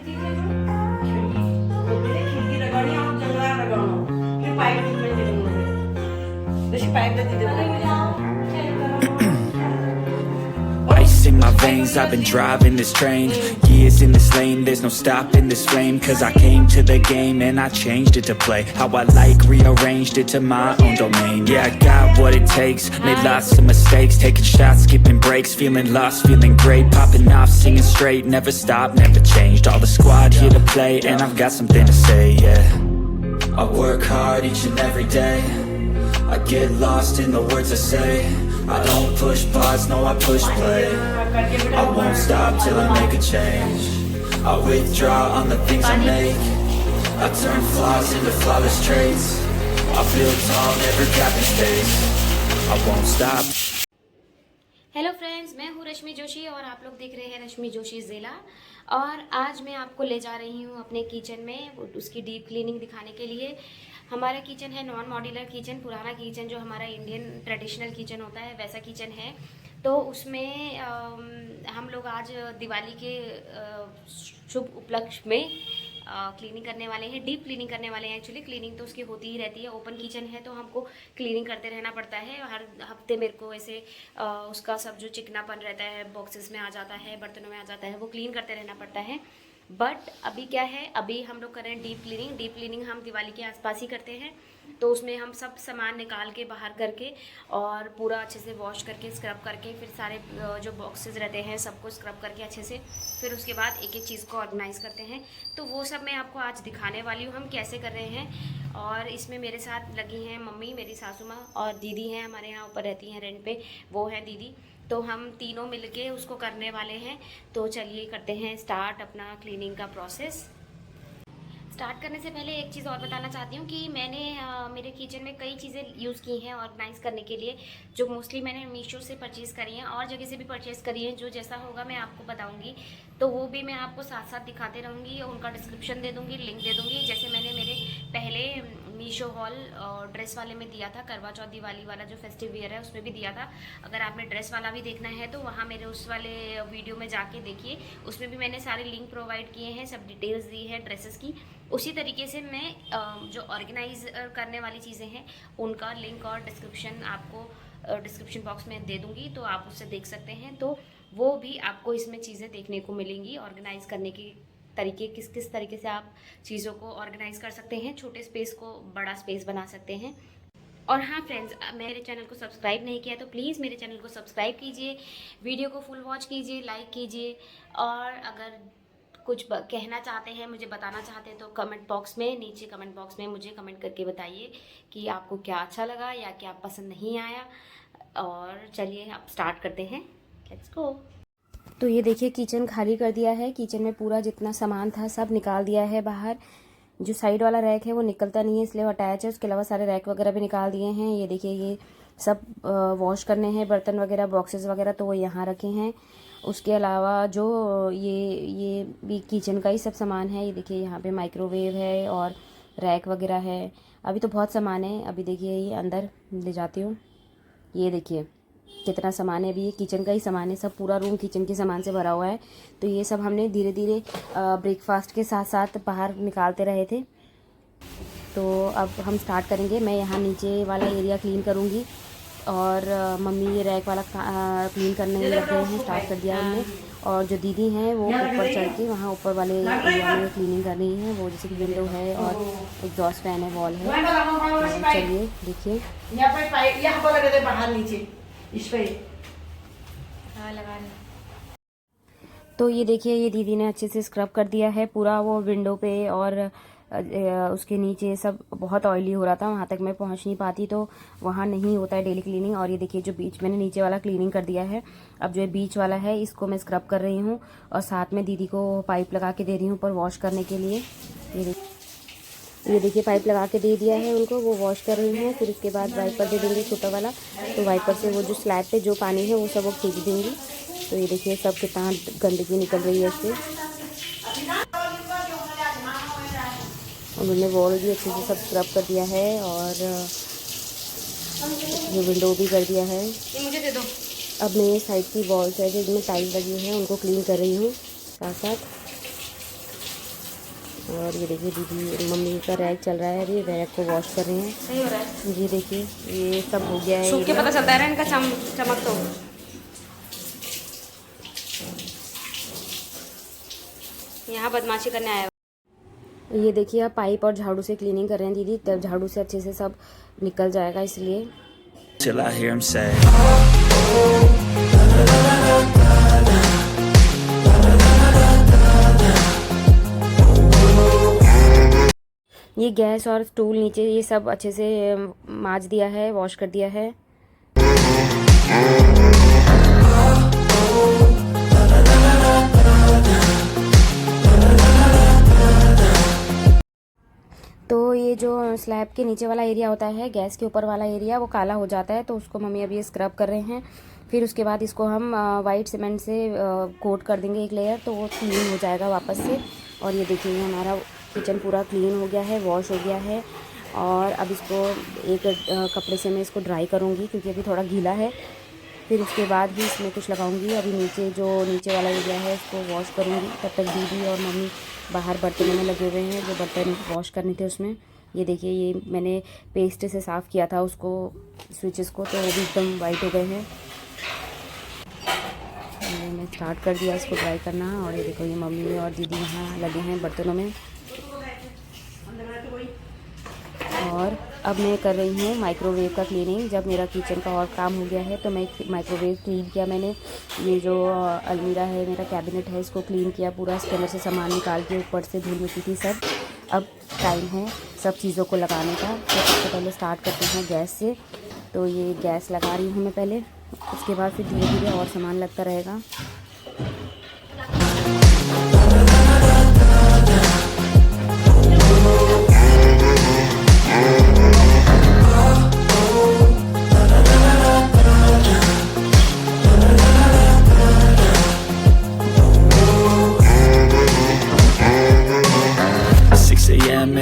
खिड़की लगानी और जंगला लगाना, फिर पाइप में दे दूंगा, जैसे पाइप दे दूंगा। Ice in my veins, I've been driving this train. Years in this lane, there's no stopping this flame. Cause I came to the game and I changed it to play how I like, rearranged it to my own domain. Yeah, I got what it takes, made lots of mistakes, taking shots, skipping breaks, feeling lost, feeling great, popping off, singing straight, never stopped, never changed. All the squad here to play and I've got something to say, yeah. I work hard each and every day, I get lost in the words I say. I don't push pause, no I push play. I won't stop till I make a change. I withdraw on the things I make. I turn flaws into flawless traits. I feel tall, never cap in space. I won't stop. Hello friends, मैं हूँ रश्मि जोशी और आप लोग देख रहे हैं रश्मि जोशी ज़िला। और आज मैं आपको ले जा रही हूँ अपने किचन में उसकी डीप क्लीनिंग दिखाने के लिए। हमारा किचन है नॉन मॉड्यूलर किचन, पुराना किचन जो हमारा इंडियन ट्रेडिशनल किचन होता है वैसा किचन है। तो उसमें हम लोग आज दिवाली के शुभ उपलक्ष्य में क्लीनिंग करने वाले हैं, डीप क्लीनिंग करने वाले हैं। एक्चुअली क्लीनिंग तो उसकी होती ही रहती है, ओपन किचन है तो हमको क्लीनिंग करते रहना पड़ता है। हर हफ्ते मेरे को ऐसे उसका सब जो चिकनापन रहता है बॉक्सेस में आ जाता है, बर्तनों में आ जाता है, वो क्लीन करते रहना पड़ता है। बट अभी क्या है, अभी हम लोग कर रहे हैं डीप क्लीनिंग। डीप क्लीनिंग हम दिवाली के आसपास ही करते हैं, तो उसमें हम सब सामान निकाल के बाहर करके और पूरा अच्छे से वॉश करके स्क्रब करके फिर सारे जो बॉक्सेस रहते हैं सबको स्क्रब करके अच्छे से फिर उसके बाद एक एक चीज़ को ऑर्गेनाइज़ करते हैं। तो वो सब मैं आपको आज दिखाने वाली हूँ हम कैसे कर रहे हैं। और इसमें मेरे साथ लगी हैं मम्मी, मेरी सासू माँ और दीदी हैं, हमारे यहाँ ऊपर रहती हैं रेंट पे, वो हैं दीदी। तो हम तीनों मिलके उसको करने वाले हैं। तो चलिए करते हैं स्टार्ट अपना क्लीनिंग का प्रोसेस। स्टार्ट करने से पहले एक चीज़ और बताना चाहती हूँ कि मैंने मेरे किचन में कई चीज़ें यूज़ की हैं ऑर्गेनाइज़ करने के लिए, जो मोस्टली मैंने मीशो से परचेज़ करी हैं और जगह से भी परचेज़ करी हैं। जो जैसा होगा मैं आपको बताऊँगी, तो वो भी मैं आपको साथ साथ दिखाते रहूँगी और उनका डिस्क्रिप्शन दे दूँगी, लिंक दे दूँगी। जैसे मैंने मेरे पहले मीशो हॉल ड्रेस वाले में दिया था, करवा चौथ दिवाली वाला जो फेस्टिव वियर है उसमें भी दिया था। अगर आपने ड्रेस वाला भी देखना है तो वहाँ मेरे उस वाले वीडियो में जाके देखिए, उसमें भी मैंने सारे लिंक प्रोवाइड किए हैं, सब डिटेल्स दी है ड्रेसेस की। उसी तरीके से मैं जो ऑर्गेनाइज करने वाली चीज़ें हैं उनका लिंक और डिस्क्रिप्शन आपको डिस्क्रिप्शन बॉक्स में दे दूँगी, तो आप उससे देख सकते हैं। तो वो भी आपको इसमें चीज़ें देखने को मिलेंगी, ऑर्गेनाइज़ करने की तरीके, किस किस तरीके से आप चीज़ों को ऑर्गेनाइज़ कर सकते हैं, छोटे स्पेस को बड़ा स्पेस बना सकते हैं। और हाँ फ्रेंड्स, मेरे चैनल को सब्सक्राइब नहीं किया तो प्लीज़ मेरे चैनल को सब्सक्राइब कीजिए, वीडियो को फुल वॉच कीजिए, लाइक कीजिए। और अगर कुछ कहना चाहते हैं, मुझे बताना चाहते हैं तो कमेंट बॉक्स में, नीचे कमेंट बॉक्स में मुझे कमेंट करके बताइए कि आपको क्या अच्छा लगा या क्या पसंद नहीं आया। और चलिए अब स्टार्ट करते हैं, लेट्स गो। तो ये देखिए किचन खाली कर दिया है, किचन में पूरा जितना सामान था सब निकाल दिया है बाहर। जो साइड वाला रैक है वो निकलता नहीं है इसलिए वो अटैच है, उसके अलावा सारे रैक वगैरह भी निकाल दिए हैं। ये देखिए ये सब वॉश करने हैं बर्तन वगैरह, बॉक्सेस वगैरह, तो वो यहाँ रखे हैं। उसके अलावा जो ये भी किचन का ही सब सामान है। ये देखिए यहाँ पे माइक्रोवेव है और रैक वगैरह है। अभी तो बहुत सामान है, अभी देखिए ये अंदर ले जाती हूँ। ये देखिए कितना सामान है, अभी ये किचन का ही सामान है, सब पूरा रूम किचन के सामान से भरा हुआ है। तो ये सब हमने धीरे धीरे ब्रेकफास्ट के साथ साथ बाहर निकालते रहे थे। तो अब हम स्टार्ट करेंगे। मैं यहाँ नीचे वाला एरिया क्लीन करूँगी और मम्मी ये रैक वाला क्लीन करने लग गए हैं, स्टार्ट कर दिया हमने। और जो दीदी हैं वो ऊपर चढ़ के वहाँ ऊपर वाले एरिया में क्लीनिंग कर रही हैं, वो जैसे कि विंडो है और एग्जॉस्ट फैन है, वॉल है। तो चलिए देखिए इस पे लगा रहे। तो ये देखिए ये दीदी ने अच्छे से स्क्रब कर दिया है पूरा वो विंडो पे, और उसके नीचे सब बहुत ऑयली हो रहा था, वहाँ तक मैं पहुँच नहीं पाती, तो वहाँ नहीं होता है डेली क्लीनिंग। और ये देखिए जो बीच मैंने नीचे वाला क्लीनिंग कर दिया है, अब जो बीच वाला है इसको मैं स्क्रब कर रही हूँ और साथ में दीदी को पाइप लगा के दे रही हूँ ऊपर वॉश करने के लिए। ये देखिए पाइप लगा के दे दिया है उनको, वो वॉश कर रही हैं। फिर उसके बाद वाइपर दे देंगे छोटा वाला, तो वाइपर से वो जो स्लैब पे जो पानी है वो सब वो खींच देंगी। तो ये देखिए सब कितना गंदगी निकल रही है इससे। उन्होंने वॉल भी अच्छे से सब स्क्रब कर दिया है और ये विंडो भी कर दिया है। ये मुझे दे दो। अब मैं साइड की वॉल्स है जिसमें टाइल्स लगी है उनको क्लीन कर रही हूँ साथ साथ। और ये देखिए दीदी मम्मी का रैक चल रहा है, अभी रैक को वॉश कर रहे हैं। सही हो रहा है। ये देखिए ये सब हो गया है। सूख के पता चलता है ना इनका चमक तो। यहाँ बदमाशी करने आया। ये देखिए आप पाइप और झाड़ू से क्लीनिंग कर रहे हैं दीदी, तब झाड़ू से अच्छे से सब निकल जाएगा, इसलिए। Till I hear him say ये गैस और स्टूल नीचे ये सब अच्छे से मांज दिया है, वॉश कर दिया है। तो ये जो स्लैब के नीचे वाला एरिया होता है, गैस के ऊपर वाला एरिया, वो काला हो जाता है, तो उसको मम्मी अभी स्क्रब कर रहे हैं। फिर उसके बाद इसको हम वाइट सीमेंट से कोट कर देंगे एक लेयर, तो वो क्लीन हो जाएगा वापस से। और ये देखिए हमारा किचन पूरा क्लीन हो गया है, वॉश हो गया है। और अब इसको एक कपड़े से मैं इसको ड्राई करूँगी, क्योंकि अभी थोड़ा गीला है। फिर उसके बाद ही इसमें कुछ लगाऊंगी। अभी नीचे वाला एरिया है उसको वॉश करूँगी। तब तक दीदी और मम्मी बाहर बर्तनों में लगे हुए हैं, जो बर्तन वॉश करने थे उसमें। ये देखिए ये मैंने पेस्ट से साफ़ किया था उसको, स्विचेस को, तो वो भी एकदम वाइट हो गए हैं। मैंने स्टार्ट कर दिया इसको ड्राई करना। और ये देखो ये मम्मी और दीदी यहाँ लगे हैं बर्तनों में। और अब मैं कर रही हूँ माइक्रोवेव का क्लीनिंग। जब मेरा किचन का और काम हो गया है तो मैं माइक्रोवेव क्लीन किया मैंने। ये जो अलमीरा है, मेरा कैबिनेट है, इसको क्लीन किया पूरा, इसके अंदर से सामान निकाल के, ऊपर से धूल मिट्टी थी सब। अब टाइम है सब चीज़ों को लगाने का। तो सबसे पहले स्टार्ट करते हैं गैस से। तो ये गैस लगा रही हूँ मैं पहले, उसके बाद फिर धीरे धीरे और सामान लगता रहेगा।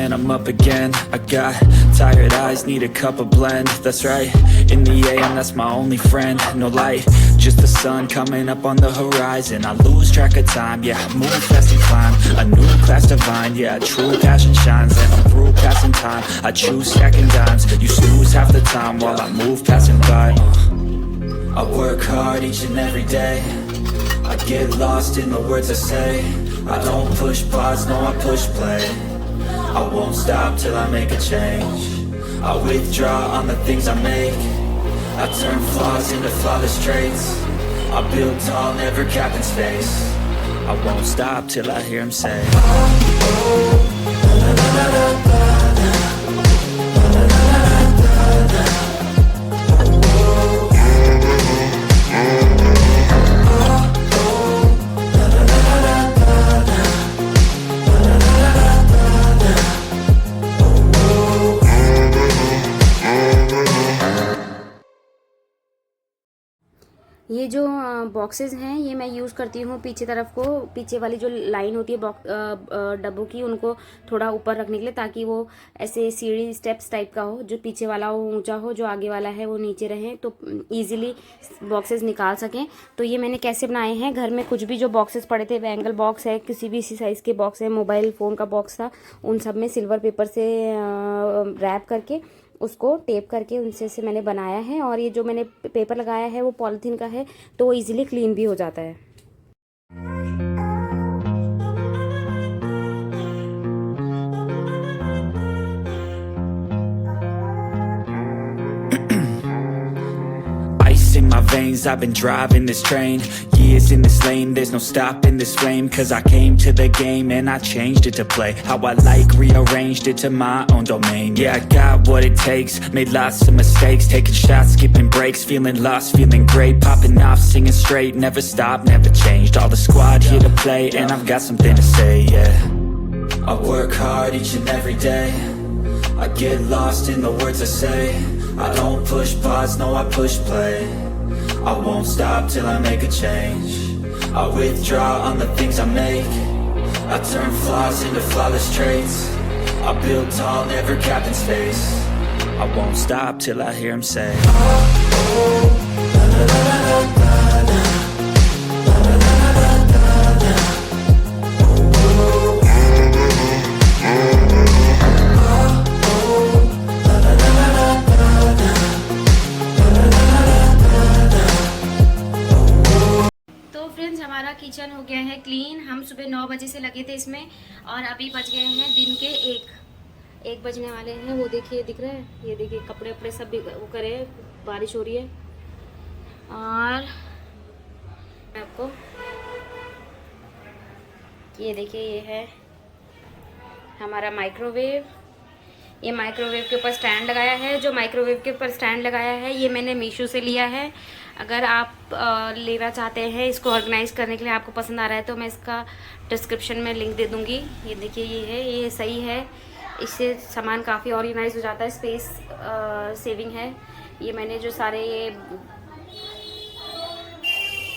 And I'm up again. I got tired eyes, need a cup of blend. That's right, in the AM, that's my only friend. No light, just the sun coming up on the horizon. I lose track of time, yeah, I move fast and climb a new class divine, yeah, true passion shines. And I'm through passing time, I choose stacking dimes. You snooze half the time while I move passing by. I work hard each and every day. I get lost in the words I say. I don't push pause, no, I push play. I won't stop till I make a change. I withdraw on the things I make. I turn flaws into flawless traits. I build tall, never capped in space. I won't stop till I hear him say ये जो boxes हैं ये मैं use करती हूँ पीछे तरफ को, पीछे वाली जो लाइन होती है डब्बों की, उनको थोड़ा ऊपर रखने के लिए, ताकि वो ऐसे सीढ़ी स्टेप्स टाइप का हो। जो पीछे वाला हो ऊंचा हो, जो आगे वाला है वो नीचे रहे, तो इजीली बॉक्सेस निकाल सकें। तो ये मैंने कैसे बनाए हैं, घर में कुछ भी जो बॉक्सेस पड़े थे, बैंगल बॉक्स है, किसी भी इसी साइज़ के बॉक्स है, मोबाइल फ़ोन का बॉक्स था, उन सब में सिल्वर पेपर से रैप करके, उसको टेप करके उनसे से मैंने बनाया है। और ये जो मैंने पेपर लगाया है वो पॉलीथीन का है, तो वो इजीली क्लीन भी हो जाता है। in my veins, I've been driving this train. Years in this lane, there's no stopping this flame. Cause I came to the game and I changed it to play how I like, rearranged it to my own domain. Yeah, I got what it takes, made lots of mistakes, taking shots, skipping breaks, feeling lost, feeling great, popping off, singing straight, never stopped, never changed. All the squad here to play and I've got something to say, yeah. I work hard each and every day. I get lost in the words I say. I don't push pause, no, I push play. I won't stop till I make a change. I withdraw on the things I make. I turn flaws into flawless traits. I build tall, never capped in space. I won't stop till I hear him say लगे थे इसमें, और अभी बज गए हैं दिन के 1 बजने वाले हैं। वो देखिए दिख रहा है, ये देखिए कपड़े वपड़े सब वो करे, बारिश हो रही है। और आपको ये देखिए, ये है हमारा माइक्रोवेव। ये माइक्रोवेव के ऊपर स्टैंड लगाया है। जो माइक्रोवेव के ऊपर स्टैंड लगाया है ये मैंने मीशो से लिया है। अगर आप लेना चाहते हैं इसको ऑर्गेनाइज़ करने के लिए, आपको पसंद आ रहा है तो मैं इसका डिस्क्रिप्शन में लिंक दे दूँगी। ये देखिए, ये है, ये सही है, इससे सामान काफ़ी ऑर्गेनाइज हो जाता है, स्पेस सेविंग है। ये मैंने जो सारे ये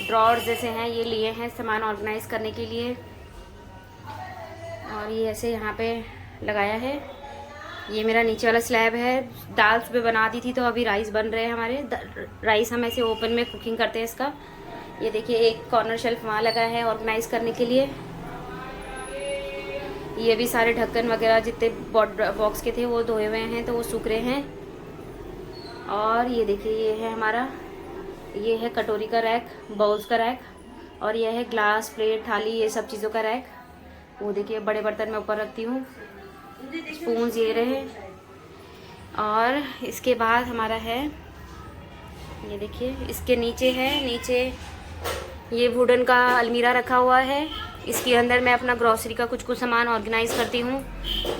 ड्रॉर्स जैसे हैं ये लिए हैं सामान ऑर्गेनाइज करने के लिए। और ये ऐसे यहाँ पे लगाया है। ये मेरा नीचे वाला स्लैब है। दाल सुबह बना दी थी तो अभी राइस बन रहे हैं हमारे। राइस हम ऐसे ओपन में कुकिंग करते हैं इसका। ये देखिए, एक कॉर्नर शेल्फ वहाँ लगा है ऑर्गेनाइज करने के लिए। ये भी सारे ढक्कन वगैरह जितने बॉक्स के थे वो धोए हुए हैं तो वो सूख रहे हैं। और ये देखिए, ये है हमारा, ये है कटोरी का रैक, बाउल्स का रैक, और ये है ग्लास, प्लेट, थाली, ये सब चीज़ों का रैक। वो देखिए, बड़े बर्तन मैं ऊपर रखती हूँ, स्पून्स ये रहे। और इसके बाद हमारा है, ये देखिए, इसके नीचे है, नीचे ये वुडन का अलमीरा रखा हुआ है। इसके अंदर मैं अपना ग्रॉसरी का कुछ सामान ऑर्गेनाइज करती हूँ।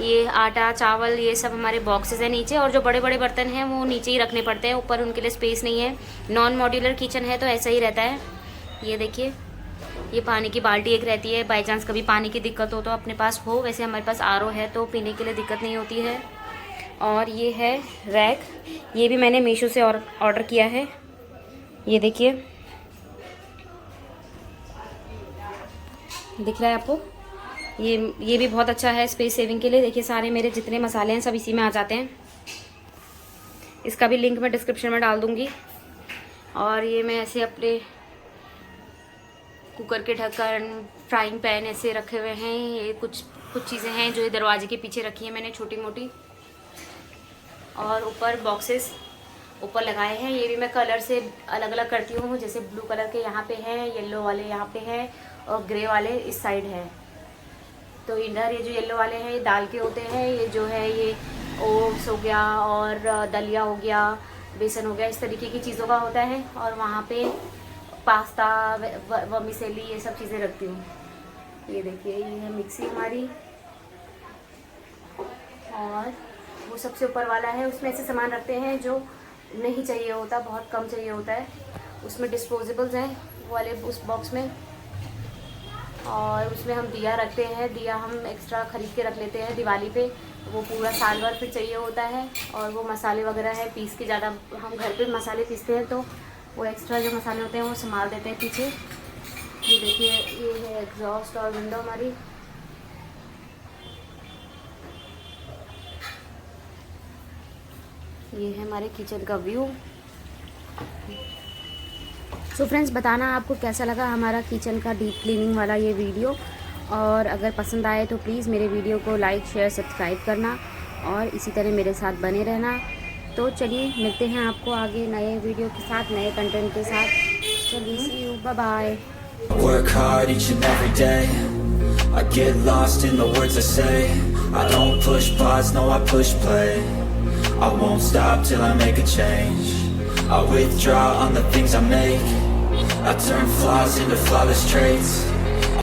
ये आटा, चावल, ये सब हमारे बॉक्सेस हैं नीचे, और जो बड़े बड़े बर्तन हैं वो नीचे ही रखने पड़ते हैं, ऊपर उनके लिए स्पेस नहीं है। नॉन मॉड्यूलर किचन है तो ऐसा ही रहता है। ये देखिए, ये पानी की बाल्टी एक रहती है, बाई चांस कभी पानी की दिक्कत हो तो अपने पास हो। वैसे हमारे पास आरओ है तो पीने के लिए दिक्कत नहीं होती है। और ये है रैक, ये भी मैंने मीशो से ऑर्डर किया है। ये देखिए, दिख रहा है आपको, ये भी बहुत अच्छा है स्पेस सेविंग के लिए। देखिए, सारे मेरे जितने मसाले हैं सब इसी में आ जाते हैं। इसका भी लिंक मैं डिस्क्रिप्शन में डाल दूँगी। और ये मैं ऐसे अपने कुकर के ढक्कन, फ्राइंग पैन ऐसे रखे हुए हैं। ये कुछ चीज़ें हैं जो ये दरवाजे के पीछे रखी हैं मैंने, छोटी मोटी। और ऊपर बॉक्सेस ऊपर लगाए हैं। ये भी मैं कलर से अलग अलग करती हूँ, जैसे ब्लू कलर के यहाँ पे है, येलो वाले यहाँ पे है, और ग्रे वाले इस साइड है। तो इधर ये जो येलो वाले हैं ये दाल के होते हैं। ये जो है ये ओट्स हो गया, और दलिया हो गया, बेसन हो गया, इस तरीके की चीज़ों का होता है। और वहाँ पे पास्ता, वर्मिसेली, ये सब चीज़ें रखती हूँ। ये देखिए, ये है मिक्सी हमारी। और वो सबसे ऊपर वाला है, उसमें ऐसे सामान रखते हैं जो नहीं चाहिए होता, बहुत कम चाहिए होता है। उसमें डिस्पोजेबल्स हैं वो वाले उस बॉक्स में। और उसमें हम दिया रखते हैं। दिया हम एक्स्ट्रा ख़रीद के रख लेते हैं दिवाली पे, वो पूरा साल भर फिर चाहिए होता है। और वो मसाले वगैरह है पीस के, ज़्यादा हम घर पे मसाले पीसते हैं तो वो एक्स्ट्रा जो मसाले होते हैं वो संभाल देते हैं पीछे। ये देखिए, ये है एग्जॉस्ट और विंडो हमारी। ये है हमारे किचन का व्यू। सो फ्रेंड्स, बताना आपको कैसा लगा हमारा किचन का डीप क्लीनिंग वाला ये वीडियो। और अगर पसंद आए तो प्लीज़ मेरे वीडियो को लाइक, शेयर, सब्सक्राइब करना, और इसी तरह मेरे साथ बने रहना। तो चलिए, मिलते हैं आपको आगे नए वीडियो के साथ, नए कंटेंट के साथ। चलिए, see you, bye bye. Work hard each and every day. I get lost in the words I say. I don't push pause, no I push play. I won't stop till I make a change. I withdraw on the things I make. I turn flaws into flawless traits.